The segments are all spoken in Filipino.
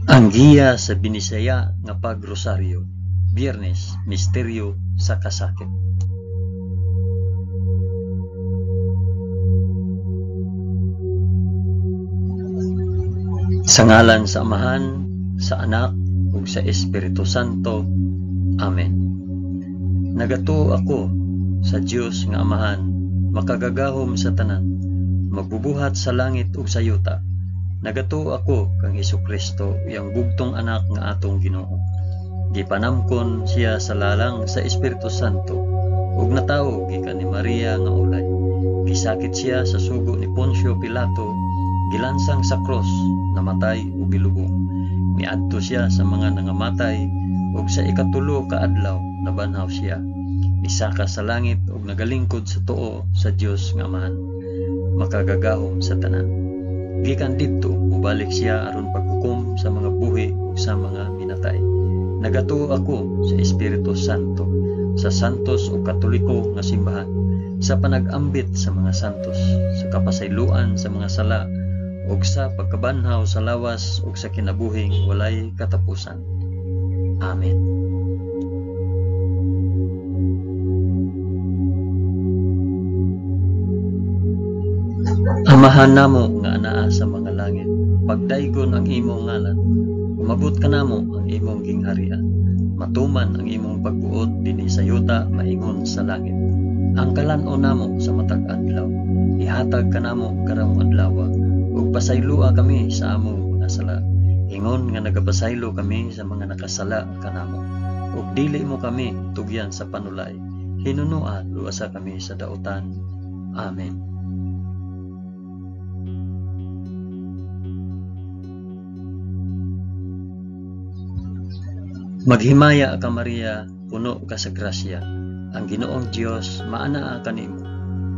Ang giya sa binisaya nga pagrosaryo, Biyernes, misteryo sa kasakit. Sa ngalan sa Amahan, sa Anak, ug sa Espiritu Santo. Amen. Nagato ako sa Dios nga Amahan, makagagahom sa tanan, magbubuhat sa langit ug sa yuta. Nagato ako kang Hesukristo, iyang bugtong anak nga atong Ginoo. Gipanamkon siya sa lalang sa Espiritu Santo, ug natawo gikan ni Maria nga ulay. Gisakit siya sa sugo ni Poncio Pilato, gilansang sa cross, namatay ug gilubong. Miadto siya sa mga nangamatay, ug sa ikatulo ka adlaw nabanhaw siya. Misaka sa langit ug nagalingkod sa tuo sa Dios nga Amahan, makagagahom sa tanan. Gikan didto mubalik siya aron paghukom sa mga buhi ug sa mga minatay. Nagato ako sa Espiritu Santo, sa santos ug katoliko nga simbahan, sa panag-ambit sa mga santos, sa kapasayloan sa mga sala, ug sa pagkabanhaw sa lawas ug sa kinabuhing walay katapusan. Amen. Amahan namo nga anaa sa mga langit, pagdaygon ang imong ngalan, umabot ka namo ang imong gingharian, matuman ang imong pagbuot dinhi sa yuta maingon sa langit. Ang kalan-on namo sa matag adlaw, ihatag ka namo karong adlaw, ug pasaylua kami sa among mga sala, ingon nga nagapasaylo kami sa mga nakasala kanamo, ug dili mo kami tugyan sa panulay, hinunua luwasa kami sa dautan. Amen. Maghimaya ka Maria, puno ka sa grasya, ang Ginoong Dios maanaa kanimo.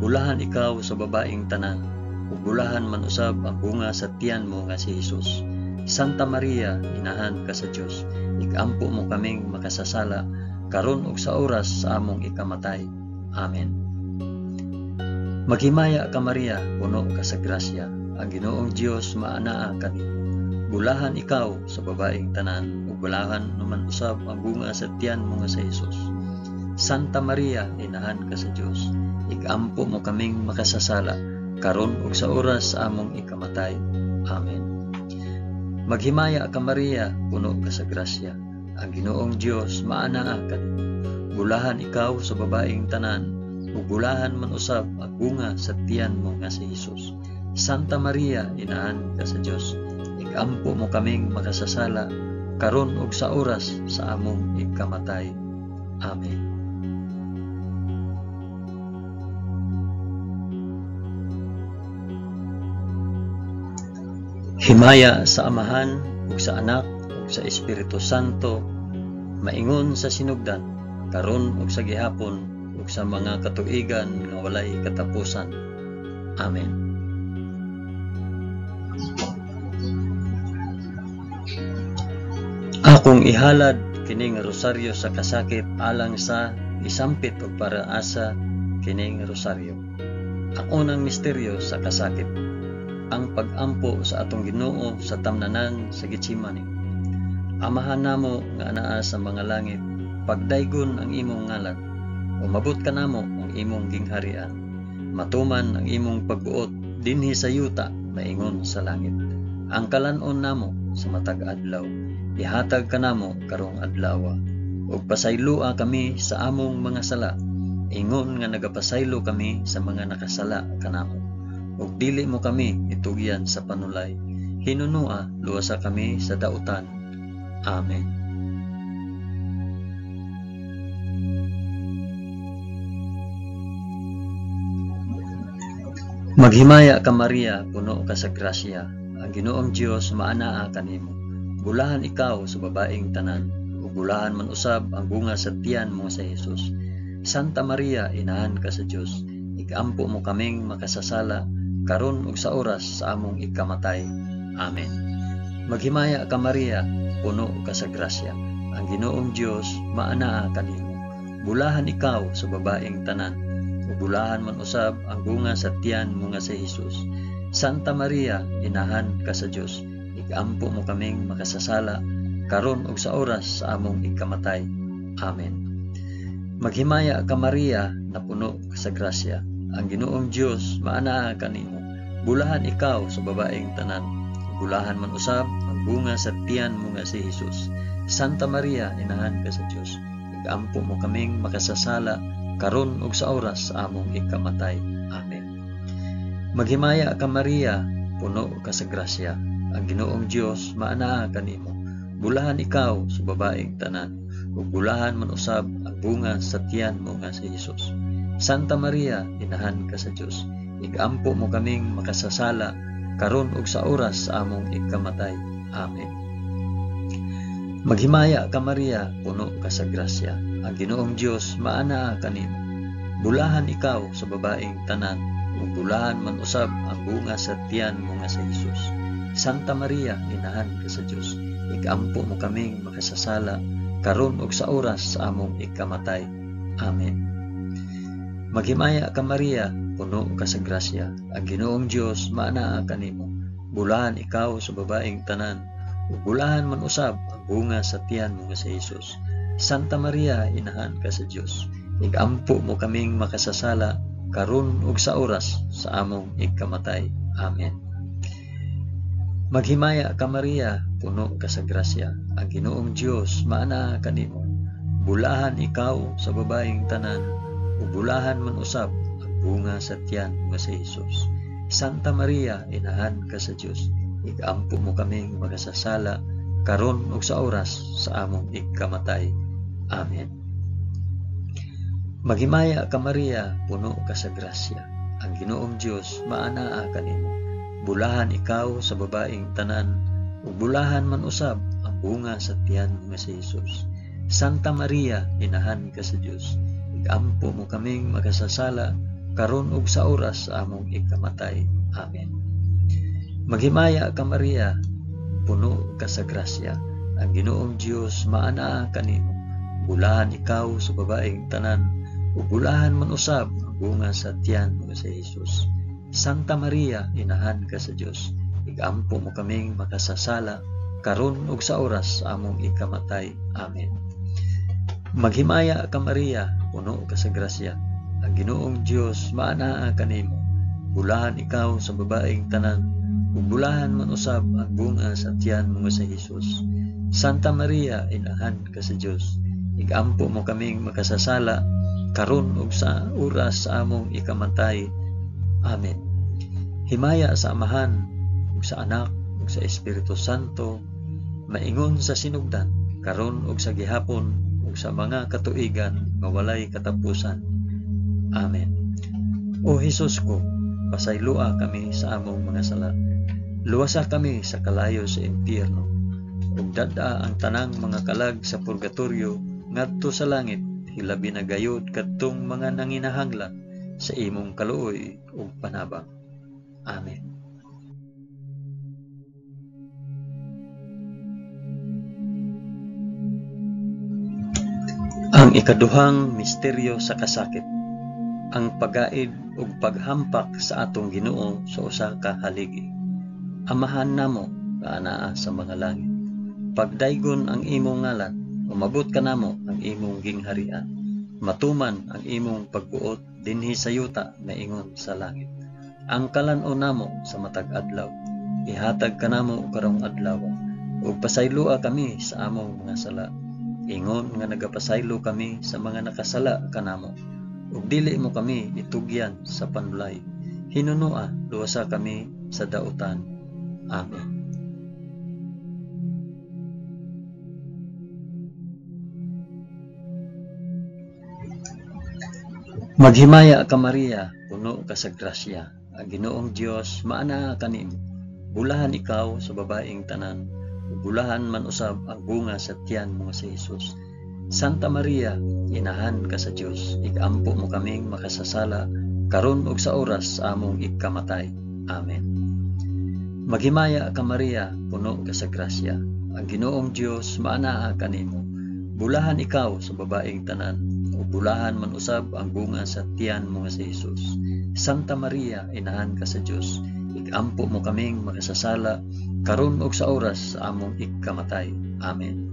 Bulahan ikaw sa babaeng tanan, ug bulahan man usab ang bunga sa tiyan mo nga si Hesus. Santa Maria, inahan ka sa Dios, igampo mo kaming makasasala, karon ug sa oras sa among ikamatay. Amen. Maghimaya ka Maria, puno ka sa grasya, ang Ginoong Dios maanaa kanimo. Bulahan ikaw sa babaeng tanan, ug bulahan naman usab ang bunga sa tiyan mo nga sa Hesus. Santa Maria, inahan ka sa Dios, igampo mo kaming makasasala, karon ug sa oras sa among ikamatay. Amen. Maghimaya ka Maria, puno ka sa grasya, ang Ginoong Dios maanaa kanimo. Bulahan ikaw sa babaeng tanan, ug bulahan man usab ang bunga sa tiyan mo nga si Hesus. Santa Maria, inahan ka sa Dios, igampo mo kaming makasasala, karon ug sa oras sa among ikamatay. Amen. Himaya sa Amahan ug sa Anak ug sa Espiritu Santo, maingon sa sinugdan, karon ug sa gihapon ug sa mga katuigan nga walay katapusan. Amen. Akong ihalad kining rosaryo sa kasakit alang sa isampit ug para asa kining rosaryo. Ang unang misteryo sa kasakit, ang pag-ampo sa atong Ginoo sa tamnanan sa Getsemani. Amahan namo nga anaa sa mga langit, pagdaygon ang imong ngalan, umabot ka namo ang imong gingharian, matuman ang imong pagbuot dinhi sa yuta maingon sa langit. Ang kalan-on namo sa matag adlaw, ihatag ka namo karong adlaw, ug pasaylua kami sa among mga sala, ingon nga nagapasaylo kami sa mga nakasala kanamo, ug dili mo kami itugyan sa panulay, hinunua luwasa kami sa dautan. Amen. Maghimaya ka Maria, puno ka sa grasya, ang Ginoong Dios maanaa kanimo. Bulahan ikaw sa babaeng tanan, ug bulahan man usab ang bunga sa tiyan mo sa Hesus. Santa Maria, inahan ka sa Dios, igampo mo kaming makasasala, karon ug sa oras sa among ikamatay. Amen. Maghimaya ka Maria, puno ka sa grasya, ang Ginoong Dios maanaa kanimo. Bulahan ikaw sa babaeng tanan, ug bulahan man usab ang bunga sa tiyan mo nga si Hesus. Santa Maria, inahan ka sa Dios, igampo mo kaming makasasala, karon ug sa oras sa among ikamatay. Amen. Maghimaya ka Maria, na puno ka sa grasya. Ang Ginoong Dios maanaa kanimo. Bulahan ikaw sa babaeng tanan. Bulahan man usab ang bunga sa tiyan mo nga si Jesus. Santa Maria, inahan ka sa Dios. Igampo mo kaming makasasala, karon ug sa oras sa among ikamatay. Amen. Maghimaya ka Maria, puno ka sa grasya. Ang Ginoong Dios maanaa kanimo. Bulahan ikaw sa babaeng tanan. Ug bulahan man usab ang bunga sa tiyan mo nga si Jesus. Santa Maria, inahan ka sa Dios. Igampo mo kaming makasasala, karon ug sa oras sa among ikamatay. Amen. Maghimaya ka Maria, puno ka sa grasya. Ang Ginoong Dios maanaa kanimo. Bulahan ikaw sa babaeng tanan, ug bulahan man usab ang bunga sa tiyan mo nga si Jesus. Santa Maria, inahan ka sa Dios. Igampo mo kaming makasasala, karon ug sa oras sa among ikamatay. Amen. Maghimaya ka Maria, puno ka sa grasya. Ang Ginoong Dios maanaa kanimo. Bulahan ikaw sa babaeng tanan, ug bulahan man usab ang bunga sa tiyan mo nga si Jesus. Santa Maria, inahan ka sa Dios. Igampo mo kaming makasasala, karon ug sa oras sa among ikamatay. Amen. Maghimaya ka Maria, puno ka sa grasya. Ang Ginoong Dios maanaa kanimo. Bulahan ikaw sa babaeng tanan, ug bulahan man usab ang bunga sa tiyan nga si Jesus. Santa Maria, inahan ka sa Dios. Igampo mo kaming makasasala, karon ug sa oras sa among ikamatay. Amen. Maghimaya ka Maria, puno ka sa grasya. Ang Ginoong Dios maanaa kanimo. Bulahan ikaw sa babaeng tanan, ug bulahan man usab ang bunga sa tiyan nga si Jesus. Santa Maria, inahan ka sa Dios. Igampo mo kaming makasasala, karon ug sa oras sa among ikamatay. Amen. Maghimaya ka Maria, puno ka sa grasya. Ang Ginoong Dios maanaa kanimo. Bulahan ikaw sa babaeng tanan, ug bulahan man usab ang bunga sa tiyan nga si Jesus. Santa Maria, inahan ka sa Dios. Igampo mo kaming makasasala, karon ug sa oras sa among ikamatay. Amen. Maghimaya ka Maria, puno ka sa grasya. Ang Ginoong Dios maanaa kanimo. Bulahan ikaw sa babaeng tanan, ug bulahan man usab ang bunga sa tiyan mo nga si Jesus. Santa Maria, inahan ka sa Dios. Igampo mo kaming makasasala, karon ug sa oras sa among ikamatay. Amen. Himaya sa Amahan, ug sa Anak, ug sa Espiritu Santo, maingon sa sinugdan, karon ug sa gihapon, ug sa mga katuigan nga walay katapusan. Amen. O Hesus ko, pasaylua kami sa among mga sala. Luwasa kami sa kalayo sa impyerno, ug dada ang tanang mga kalag sa purgatorio ngadto sa langit, hilabi na gayud kadtong mga nanginahanglan sa imong kaluoy ug panabang. Amen. Ang ikaduhang misteryo sa kasakit, ang pagaid ug paghampak sa atong Ginoo sa usa ka haligi. Amahan namo nga anaa sa mga langit, pagdaygon ang imong ngalan, umabot ka namo ang imong gingharian. Matuman ang imong pagbuot dinhi sa yuta na ingon sa langit. Ang kalan-o namo sa matag adlaw, ihatag ka namo karong adlaw, ug pasaylua kami sa among mga sala. Ingon nga nagapasaylo kami sa mga nakasala kanamo, ug dili mo kami itugyan sa panulay. Hinunua, luwasa kami sa dautan. Amen. Maghimaya ka Maria, puno ka sa grasya. Ang Ginoong Dios maanaa kanimo. Bulahan ikaw sa babaeng tanan, ug bulahan man usab ang bunga sa tiyan mo si Jesus. Santa Maria, inahan ka sa Dios. Igampo mo kaming makasasala, karon ug sa oras sa among ikamatay. Amen. Maghimaya ka Maria, puno ka sa grasya. Ang Ginoong Dios maanaa kanimo. Bulahan ikaw sa babaeng tanan, ug bulahan man usab ang bunga sa tiyan mo nga si Jesus. Santa Maria, inahan ka sa Dios. Igampo mo kaming makasasala, karon ug sa oras sa among ikamatay. Amen.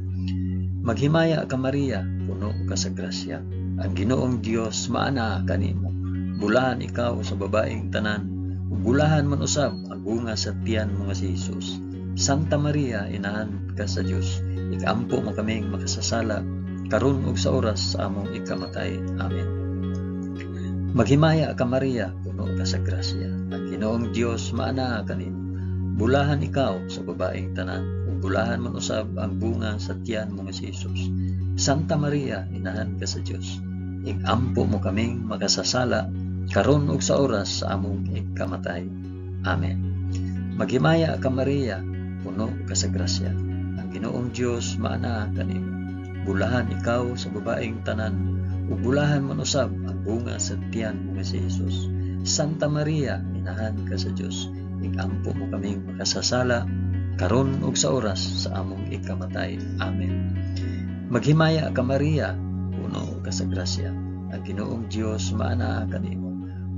Maghimaya ka Maria, puno ka sa grasya. Ang Ginoong Dios maana kanimo. Bulahan ikaw sa babaeng tanan, ug bulahan man usab ang bunga sa tiyan mo nga si Hesus. Santa Maria, inahan ka sa Dios, ikampo mo kaming makasasala, karon ug sa oras sa among ikamatay. Amen. Maghimaya ka Maria, puno ka sa grasya. Ang Ginoong Dios maana kanimo. Bulahan ikaw sa babaeng tanan, ug bulahan man usab ang bunga sa tiyan mo nga si Hesus. Santa Maria, inahan ka sa Dios, ikampo mo kaming makasasala, karon ug sa oras sa among ikamatay. Amen. Maghimaya ka Maria, puno ka sa grasya. Ang Ginoong Dios maana kanimo. Bulahan ikaw sa babaeng tanan, ug bulahan man usab ang bunga sa tiyan mo nga si Hesus. Santa Maria, inahan ka sa Dios, ikampo mo kaming makasasala, karon ug sa oras sa among ikamatay. Amen. Maghimaya ka Maria, puno ka sa grasya. Ang Ginoong Dios maana kanimo.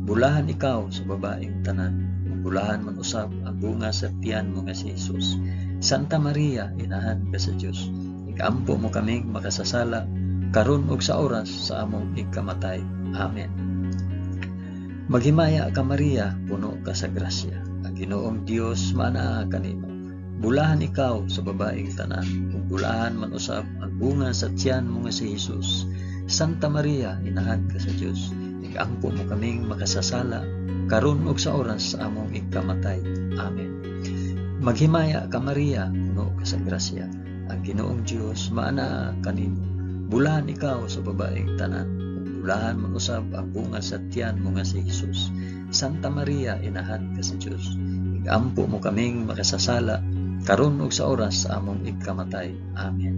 Bulahan ikaw sa babaeng tanan, ug bulahan man usab ang bunga sa tiyan mo nga si Hesus. Santa Maria, inahan ka sa Dios, ikampo mo kaming makasasala, karon ug sa oras sa among ikamatay. Amen. Maghimaya ka Maria, puno ka sa grasya. Ang Ginoong Dios maana kanimo. Bulahan ikaw sa babaeng tanan, ug bulahan man usab ang bunga sa tiyan mo nga si Hesus. Santa Maria, inahan ka sa Dios, ikampo mo kaming makasasala, karon ug sa oras sa among ikamatay. Amen. Maghimaya ka Maria, puno ka sa grasya. Ang Ginoong Dios maana kanimo. Bulahan ikaw sa babaeng tanan, ug bulahan man usab ang bunga sa tiyan mo nga si Hesus. Santa Maria, inahan ka sa Dios, ikampo mo kaming makasasala, karon ug sa oras sa among ikamatay. Amen.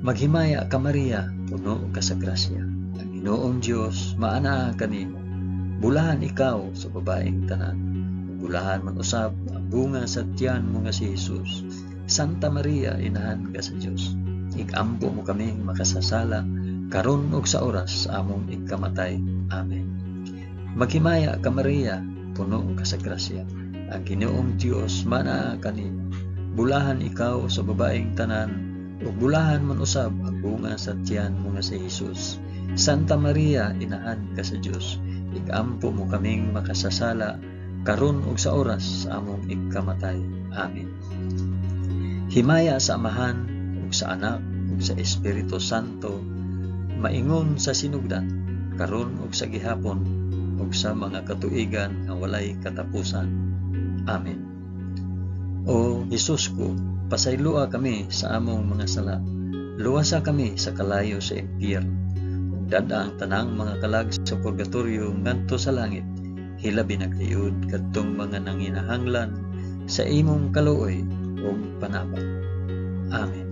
Maghimaya ka Maria, puno ka sa grasya. Ang Ginoong Dios maana kanimo. Bulahan ikaw sa babaeng tanan, ug bulahan man usab ang bunga sa tiyan mo nga si Hesus. Santa Maria, inahan ka sa Dios, ikampo mo kaming makasasala, karon ug sa oras sa among ikamatay. Amen. Maghimaya ka Maria, puno ka sa grasya. Ang Ginoong Dios maana kanimo. Bulahan ikaw sa babaeng tanan, ug bulahan man usab ang bunga sa tiyan mo nga si Hesus. Santa Maria, inahan ka sa Dios, ikampo mo kaming makasasala, karon ug sa oras sa among ikamatay. Amen. Himaya sa Amahan, ug sa Anak, ug sa Espiritu Santo, maingon sa sinugdan, karon ug sa gihapon, ug sa mga katuigan nga walay katapusan. Amen. O Hesus ko, pasaylua kami sa among mga sala. Luwasa kami sa kalayo sa impyerno. Ug dada ang tanang mga kalag sa purgatorio ngadto sa langit. Hilabi na kayod kadtong mga nanginahanglan sa imong kaluoy ug panabang. Amen.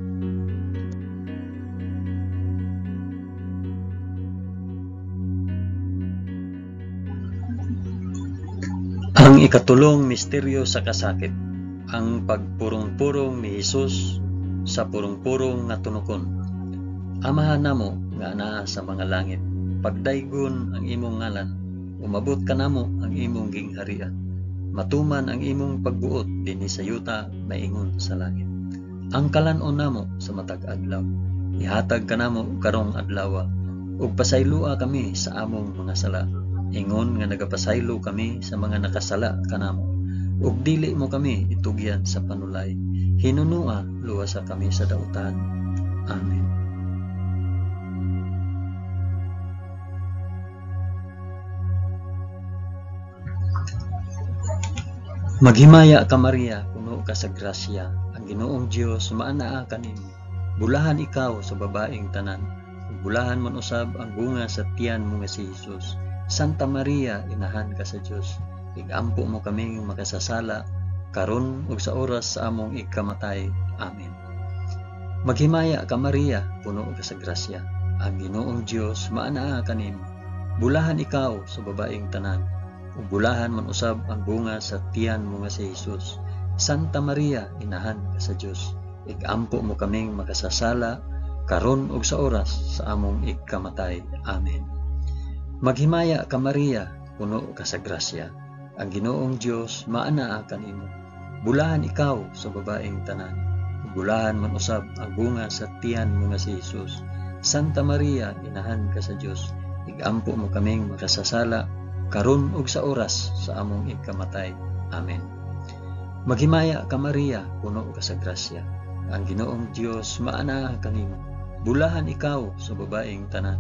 Ang ikatulong misteryo sa kasakit, ang pagpurong-purong ni Hesus sa purong-purong nga tunokon. Amahan namo nga anaa sa mga langit, pagdaygon ang imong ngalan, umabot ka namo ang imong gingharian. Matuman ang imong pagbuot dinhi sa yuta maingon sa langit. Ang kalan-on namo sa matag adlaw, ihatag ka namo karong adlaw, ug pasaylua kami sa among mga sala. Ingon nga nagapasaylo kami sa mga nakasala kanamo, ug dili mo kami itugyan sa panulay. Hinunua luwasa kami sa dautan. Amen. Maghimaya ka Maria, puno ka sa grasya. Ang Ginoong Dios maanaa kanimo. Bulahan ikaw sa babaeng tanan, ug bulahan man usab ang bunga sa tiyan mo nga si Hesus. Santa Maria, inahan ka sa Dios, igampo mo kaming makasasala, karon ug sa oras sa among ikamatay. Amen. Maghimaya ka Maria, puno ka sa grasya. Ang Ginoong Dios maanaa kanimo. Bulahan ikaw sa babaeng tanan, ug bulahan man usab ang bunga sa tiyan mo nga si Hesus. Santa Maria, inahan ka sa Dios, igampo mo kaming makasasala, karon ug sa oras sa among ikamatay. Amen. Maghimaya ka Maria, puno ka sa grasya. Ang Ginoong Dios maanaa kanimo. Bulahan ikaw sa babaeng tanan. Bulahan man usab ang bunga sa tiyan mo nga si Jesus. Santa Maria, inahan ka sa Dios, igampo mo kaming makasasala, karon ug sa oras sa among ikamatay. Amen. Maghimaya ka Maria, puno ka sa grasya. Ang Ginoong Dios maana kanimo. Bulahan ikaw sa babaeng tanan.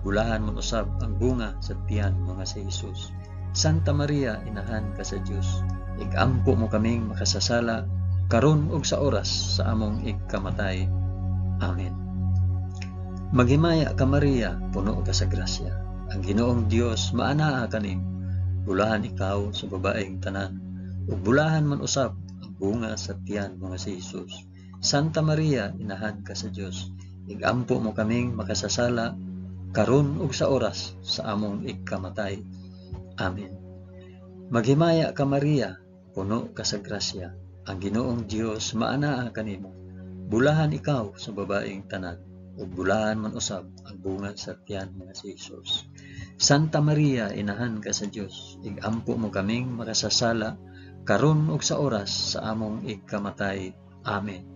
Bulahan man usab ang bunga sa tiyan mo nga si Jesus. Santa Maria, inahan ka sa Dios, igampo mo kaming makasasala, karon ug sa oras sa among ikamatay. Amen. Maghimaya ka Maria, puno ka sa grasya. Ang Ginoong Dios maanaa kanimo. Bulahan ikaw sa babaeng tanan, ug bulahan man usab ang bunga sa tiyan mo nga si Jesus. Santa Maria, inahan ka sa Dios, igampo mo kaming makasasala, karon ug sa oras sa among ikamatay. Amen. Maghimaya ka Maria, puno ka sa grasya. Ang Ginoong Dios maanaa kanimo. Bulahan ikaw sa babaeng tanan, ug bulahan man usab ang bunga sa tiyan nga si Jesus. Santa Maria, inahan ka sa Dios, igampo mo kaming makasasala, karon ug sa oras sa among ikamatay. Amen.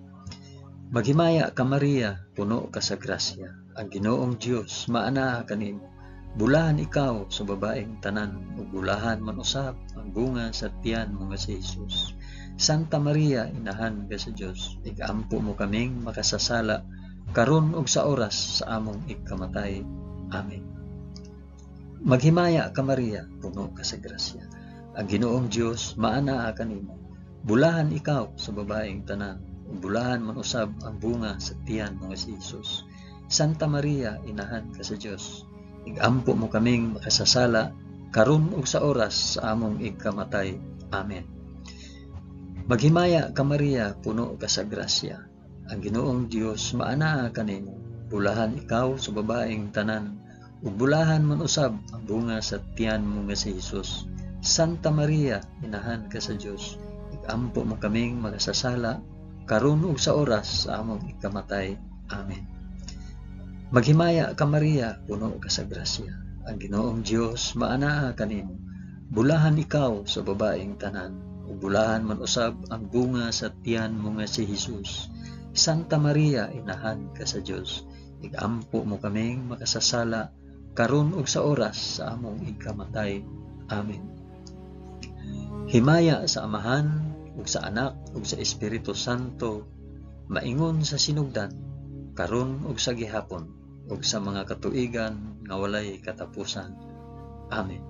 Maghimaya ka Maria, puno ka sa grasya. Ang Ginoong Dios maanaa kanimo. Bulahan ikaw sa babaeng tanan, ug bulahan man usab ang bunga sa tiyan mo nga si Jesus. Santa Maria, inahan ka sa Dios, igampo mo kaming makasasala, karon ug sa oras sa among ikamatay. Amen. Maghimaya ka Maria, puno ka sa grasya. Ang Ginoong Dios maanaa kanimo. Bulahan ikaw sa babaeng tanan, ug bulahan man usab ang bunga sa tiyan mo nga si Jesus. Santa Maria, inahan ka sa Dios, igampo mo kaming makasasala, karon ug sa oras sa among ikamatay. Amen. Maghimaya ka Maria, puno ka sa grasya. Ang Ginoong Dios maanaa kanimo. Bulahan ikaw sa babaeng tanan, ug bulahan man usab ang bunga sa tiyan mo nga si Jesus. Santa Maria, inahan ka sa Dios, igampo mo kaming makasasala, karon ug sa oras sa among ikamatay. Amen. Maghimaya ka Maria, puno ka sa grasya. Ang Ginoong Dios maanaa kanimo. Bulahan ikaw sa babaeng tanan, ug bulahan man usab ang bunga sa tiyan mo nga si Jesus. Santa Maria, inahan ka sa Dios, igampo mo kaming makasasala, karon ug sa oras sa among ikamatay. Amen. Himaya sa Amahan, ug sa Anak, ug sa Espiritu Santo, maingon sa sinugdan, karon ug sa gihapon, ug sa mga katuigan nga walay katapusan. Amen.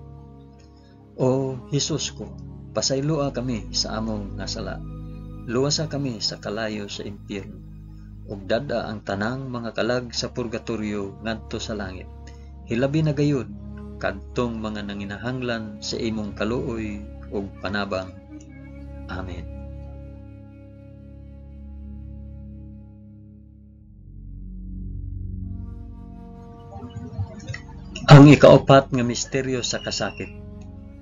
O Hesus ko, pasayloa kami sa among nasala. Luwasa kami sa kalayo sa impyerno, ug dada ang tanang mga kalag sa purgatoryo ngadto sa langit. Hilabi na gayud kadtong mga nanginahanglan sa imong kaluoy ug panabang. Amen. Ang ikaapat nga misteryo sa kasakit,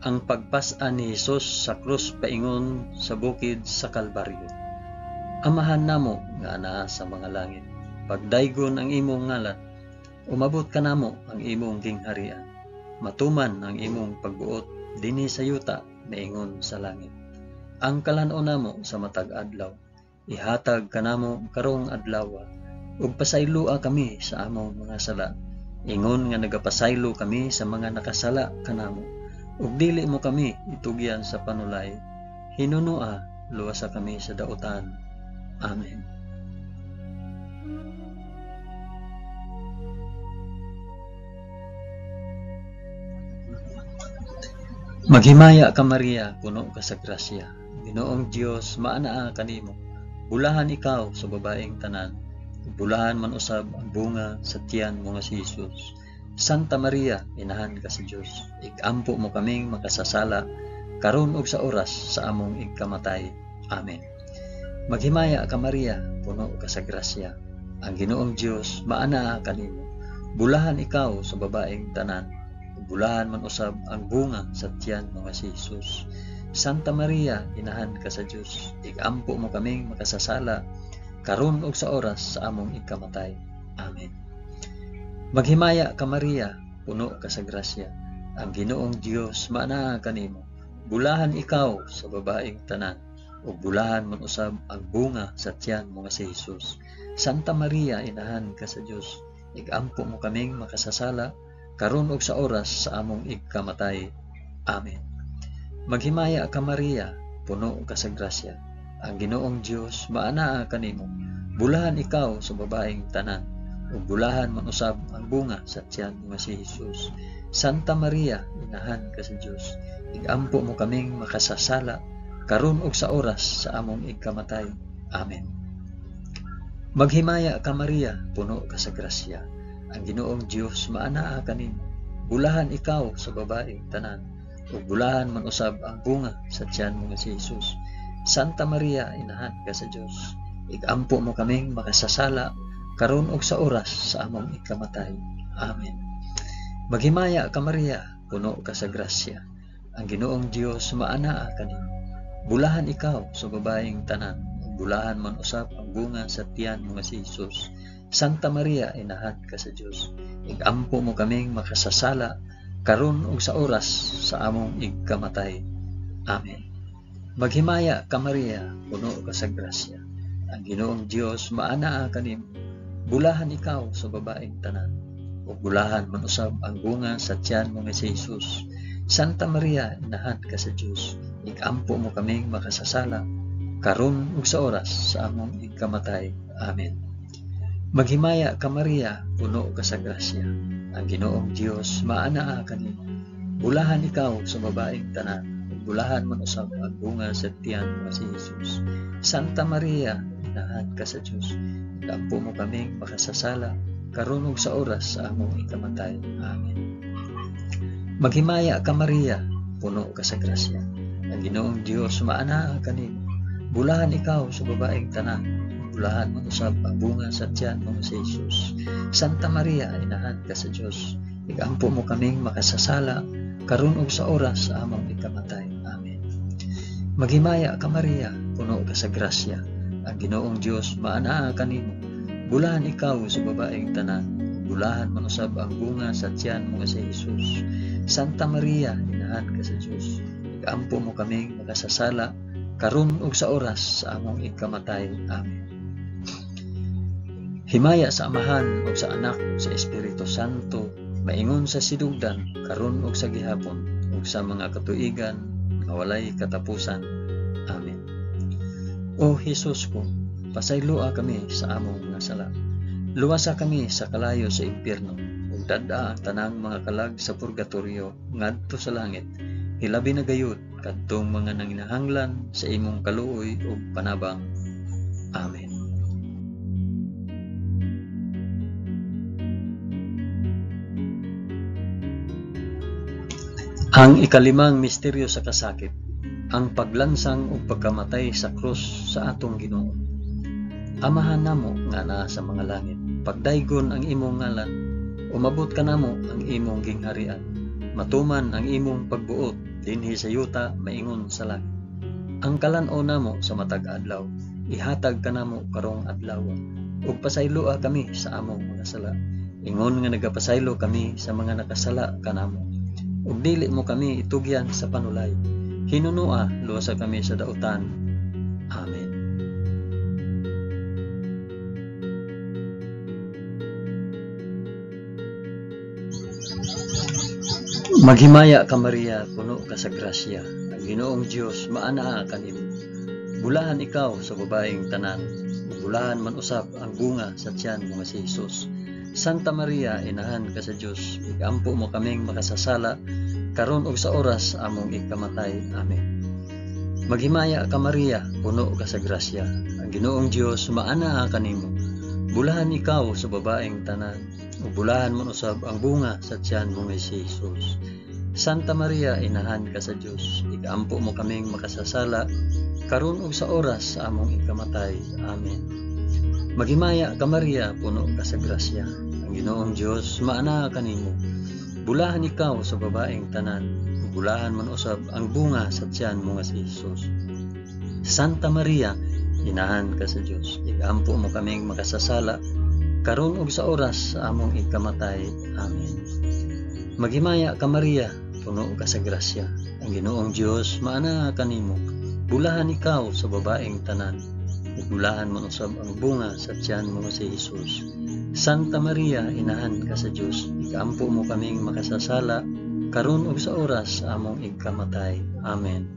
ang pagpas-an ni Hesus sa krus paingon sa bukid sa Kalbaryo. Amahan namo nga anaa sa mga langit, pagdaygon ang imong ngalan, umabot ka namo ang imong gingharian, matuman ang imong pagbuot dinhi sa yuta maingon sa langit. Ang kalan-on namo sa matag adlaw, ihatag kanamo karong adlaw, ug pasaylua kami sa among mga sala, ingon nga nagapasaylo kami sa mga nakasala kanamo, ug dili mo kami itugyan sa panulay, hinunua luwasa kami sa dautan. Amen. Maghimaya ka Maria, puno ka sa grasya. Ginoong Dios maanaa kanimo. Bulahan ikaw sa babaeng tanan, bulahan man usab ang bunga sa tiyan mo nga si Jesus. Santa Maria, inahan ka sa Dios, igampo mo kaming makasasala, karon ug sa oras sa among ikamatay. Amen. Maghimaya ka Maria, puno ka sa grasya. Ang Ginoong Dios maanaa kanimo. Bulahan ikaw sa babaeng tanan, bulahan man usab ang bunga sa tiyan mo nga si Jesus. Santa Maria, inahan ka sa Dios, igampo mo kaming makasasala, karon ug sa oras sa among ikamatay. Amen. Maghimaya ka Maria, puno ka sa grasya. Ang Ginoong Dios maanaa kanimo. Bulahan ikaw sa babaeng tanan, ug bulahan man usab ang bunga sa tiyan mo nga si Hesus. Santa Maria, inahan ka sa Dios, igampo mo kaming makasasala karon ug sa oras sa among igkamatay. Amen. Maghimaya ka Maria, puno ka sa grasya. Ang Ginoong Dios maanaa kanimo. Bulahan ikaw sa babaeng tanan, ug bulahan man usab ang bunga sa tiyan mo nga si Hesus. Santa Maria, inahan ka sa Dios, igampo mo kaming makasasala karon ug sa oras sa among igkamatay. Amen. Maghimaya ka Maria, puno ka sa grasya. Ang Ginoong Dios maanaa kanimo. Bulahan ikaw sa babaeng tanan, ug bulahan man usab ang bunga sa tiyan mo nga si Hesus. Santa Maria, inahan ka sa Dios, igampo mo kaming makasasala karon ug sa oras sa among igkamatay. Amen. Maghimaya ka Maria, puno ka sa grasya. Ang Ginoong Dios maanaa kanimo. Bulahan ikaw sa babaeng tanan, ug bulahan man usab ang bunga sa tiyan mo nga si Hesus. Santa Maria, inahan ka sa Dios, igampo mo kaming makasasala karon ug sa oras sa among igkamatay. Amen. Maghimaya ka Maria, puno ka sa grasya. Ang Ginoong Dios maanaa kanimo. Bulahan ikaw sa babaeng tanan, ug bulahan man usab ang bunga sa tiyan mo nga si Hesus. Santa Maria, inahan ka sa Dios, igampo mo kaming makasasala karon ug sa oras sa among igkamatay. Amen. Maghimaya ka Maria, puno ka sa grasya. Ang Ginoong Dios maanaa kanimo. Bulahan ikaw sa babaeng tanan, ug bulahan man usab ang bunga sa tiyan mo nga si Hesus. Santa Maria, inahan ka sa Dios, igampo mo kaming makasasala karon ug sa oras sa among ikamatay. Amen. Maghimaya ka Maria, puno ka sa grasya. Ang Ginoong Dios maanaa kanimo. Bulahan ikaw sa babaeng tanan, bulahan man usab ang bunga sa tiyan mo nga si Hesus. Santa Maria, inahan ka sa Dios, igampo mo kaming makasasala karon ug sa oras sa among ikamatay. Amen. Maghimaya ka Maria, puno ka sa grasya. Ang Ginoong Dios maanaa kanimo. Bulahan ikaw sa babaeng tanan, bulahan man usab ang bunga sa tiyan mo nga si Hesus. Santa Maria, inahan ka sa Dios, igampo mo kaming makasasala karon ug sa oras sa among ikamatay. Amen. Himaya sa Amahan ug sa Anak ug sa Espiritu Santo, maingon sa sidugdan karon ug sa gihapon ug sa mga katuigan nga walay katapusan. Amen. O Hesus ko, pasayloa kami sa among mga sala. Luwasa kami sa kalayo sa impyerno ug dad-a ang tanang mga kalag sa purgatorio ngadto sa langit. Hilabi na gayud kadtong mga nanginahanglan sa imong kaluoy ug panabang. Amen. Ang ikalimang misteryo sa kasakit, ang paglansang ug pagkamatay sa krus sa atong Ginoo. Amahan namo nga naa sa mga langit, pagdaygon ang imong ngalan, umabot ka namo ang imong gingharian, matuman ang imong pagbuot dinhi sa yuta maingon sa langit. Ang kalan-o namo sa matag adlaw, ihatag ka namo karong adlaw, ug pasayloa kami sa among mga sala. Ingon nga nagapasaylo kami sa mga nakasala kanamo. Ug dili mo kami itugyan sa panulay. Hinunua, luwasa kami sa dautan. Amen. Maghimaya ka Maria, puno ka sa grasya. Ang Ginoong Dios maanaa kanimo. Bulahan ikaw sa babaeng tanan, bulahan man usab ang bunga sa tiyan mo nga si Hesus. Santa Maria, inahan ka sa Dios, igampo mo kaming makasasala karon ug sa oras among ikamatay. Amen. Maghimaya ka Maria, puno ka sa grasya. Ang Ginoong Dios maanaa kanimo. Bulahan ikaw sa babaeng tanan, ug bulahan man usab ang bunga sa tiyan mo nga si Hesus. Santa Maria, inahan ka sa Dios, igampo mo kaming makasasala karon ug sa oras sa among ikamatay. Amen. Maghimaya ka Maria, puno ka sa grasya. Ang Ginoong Dios maanaa kanimo. Bulahan ikaw sa babaeng tanan, bulahan man usab ang bunga sa tiyan mo nga si Hesus. Santa Maria, inahan ka sa Dios, igampo mo kaming makasasala karon ug sa oras sa among ikamatay. Amen. Maghimaya ka Maria, puno ka sa grasya. Ang Ginoong Dios maanaa kanimo. bulahan ikaw sa babaeng tanan, ug bulahan man usab ang bunga sa tiyan mo si Jesus. Santa Maria, inahan ka sa Dios, ikampo mo kaming makasasala, karon ug sa oras among igkamatay. Amen.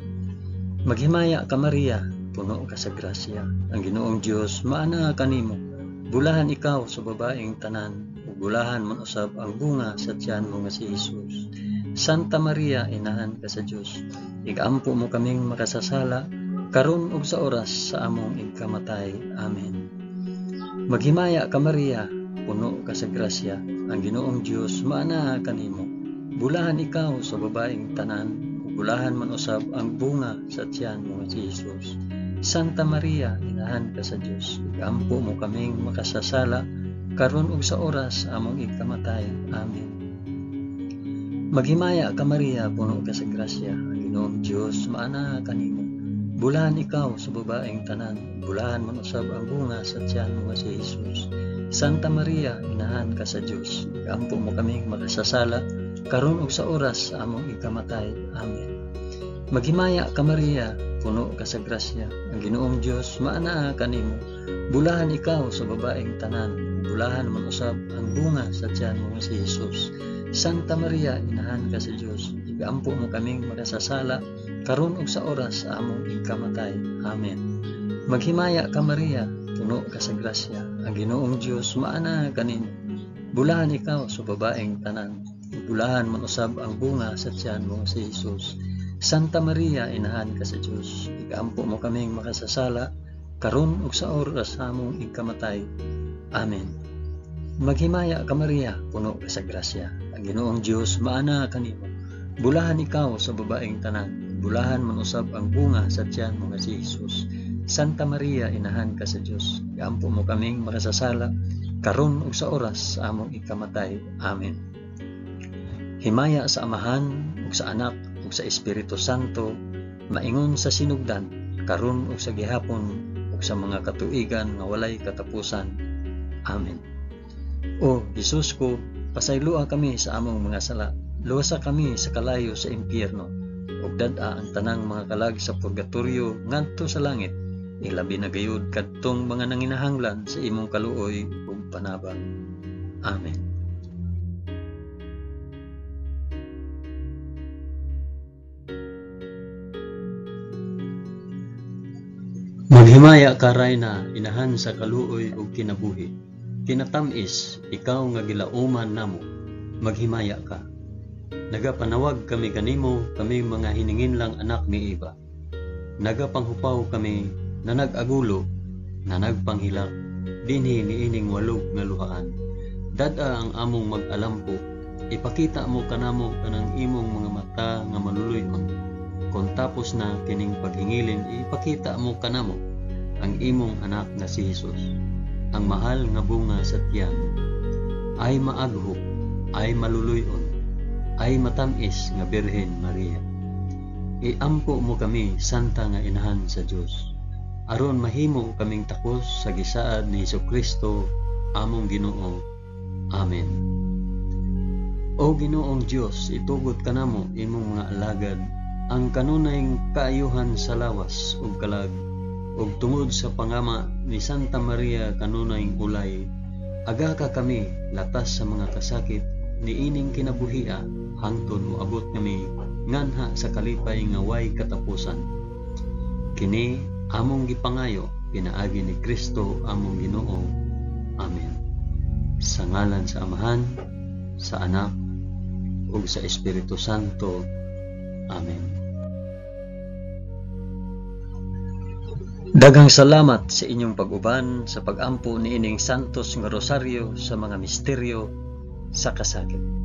Maghimaya ka Maria, puno ka sa grasya, ang Ginoong Dios maana kanimo. Bulahan ikaw sa babaeng tanan, ug bulahan man usab ang bunga sa tiyan mo si Jesus. Santa Maria, inahan ka sa Dios, ikampo mo kaming makasasala, karon ug sa oras sa among igkamatay. Amen. Maghimaya ka Maria, puno ka sa grasya, ang Ginoong Dios maana kanimo. Bulahan ikaw sa babaeng tanan, ug bulahan man usab ang bunga sa tiyan mo si Jesus. Santa Maria, inahan ka sa Dios, ikampo mo kaming makasasala, karon ug sa oras sa among igkamatay. Amen. Maghimaya ka Maria, puno ka sa grasya, ang Ginoong Dios maana kanimo. Bulahan ikaw sa babaeng tanan, bulahan man usab ang bunga sa tiyan mo si Jesus. Santa Maria, inahan ka sa Dios, ikampo mo kaming makasasala, karon ug sa oras sa among igkamatay. Amen. Maghimaya ka Maria, puno ka sa grasya, ang Ginoong Dios maana kanimo. Bulahan ikaw sa babaeng tanan, bulahan man usab ang bunga sa tiyan mo si Jesus. Santa Maria, inahan ka sa Dios, ikampo mo kaming makasasala, karon ug sa oras sa among igkamatay. Amen. Maghimaya ka Maria, puno ka sa grasya, ang Ginoong Dios maana kanimo. Bulahan ikaw sa babaeng tanan, bulahan man usab ang bunga sa tiyan mo si Jesus. Santa Maria, inahan ka sa Dios, ikampo mo kaming makasasala, karon ug sa oras sa among igkamatay. Amen. Maghimaya ka Maria, puno ka sa grasya, ang Ginoong Dios maana kanimo. Bulahan ikaw sa babaeng tanan, bulahan man usab ang bunga sa tiyan mo si Jesus. Santa Maria, inahan ka sa Dios, ikampo mo kaming makasasala, karon ug sa oras sa among igkamatay. Amen. Himaya sa Amahan ug sa Anak ug sa Espiritu Santo, maingon sa sinugdan, karon ug sa gihapon ug sa mga katuigan nga walay katapusan. Amen. O Jesus ko, pasayloa kami sa among mga sala, luwasa kami sa kalayo sa impyerno, ug dad-a ang tanang mga kalag sa purgatorio ngadto sa langit, ilabi na gayud kadtong mga nanginahanglan sa imong kaluoy ug panabang. Amen. Maghimaya ka Rayna, inahan sa kaluoy ug kinabuhi. Kinatamis, ikaw nga gilauman namo, maghimaya ka. Nagapanawag kami kanimo, kami mga hiningin lang anak ni Eva. Nagapanghupaw kami, na nag-agulo, na nagpanghilak, dinhi niining walog nga luhaan. Dada ang among mag-alampo, ipakita mo kanamo kanang imong mga mata nga maluluyon. Kung tapos na kining paghingilin, ipakita mo kanamo ang imong anak nga si Jesus. Ang mahal nga bunga sa tiyan, ay maaghok, ay maluluyon, ay matamis nga Birhen Maria. Iampo mo kami, santa nga inahan sa Dios, aron mahimo kaming takos sa gisaad ni Hesukristo, among Ginoo. Amen. O Ginoong Dios, itugot kanamo imong mga alagad, ang kanunayng kaayuhan sa lawas ug kalag, ug tungod sa pangama ni Santa Maria kanunayng ulay, aga ka kami latas sa mga kasakit niining kinabuhia, hangtod moabot kami nganha sa kalipay nga way katapusan. Kini among gipangayo pinaagi ni Kristo among Ginoo. Amen. Sa ngalan sa Amahan, sa Anak, ug sa Espiritu Santo. Amen. Daghang salamat sa inyong pag-uban sa pag-ampo niining santos nga rosaryo sa mga misteryo sa kasakit.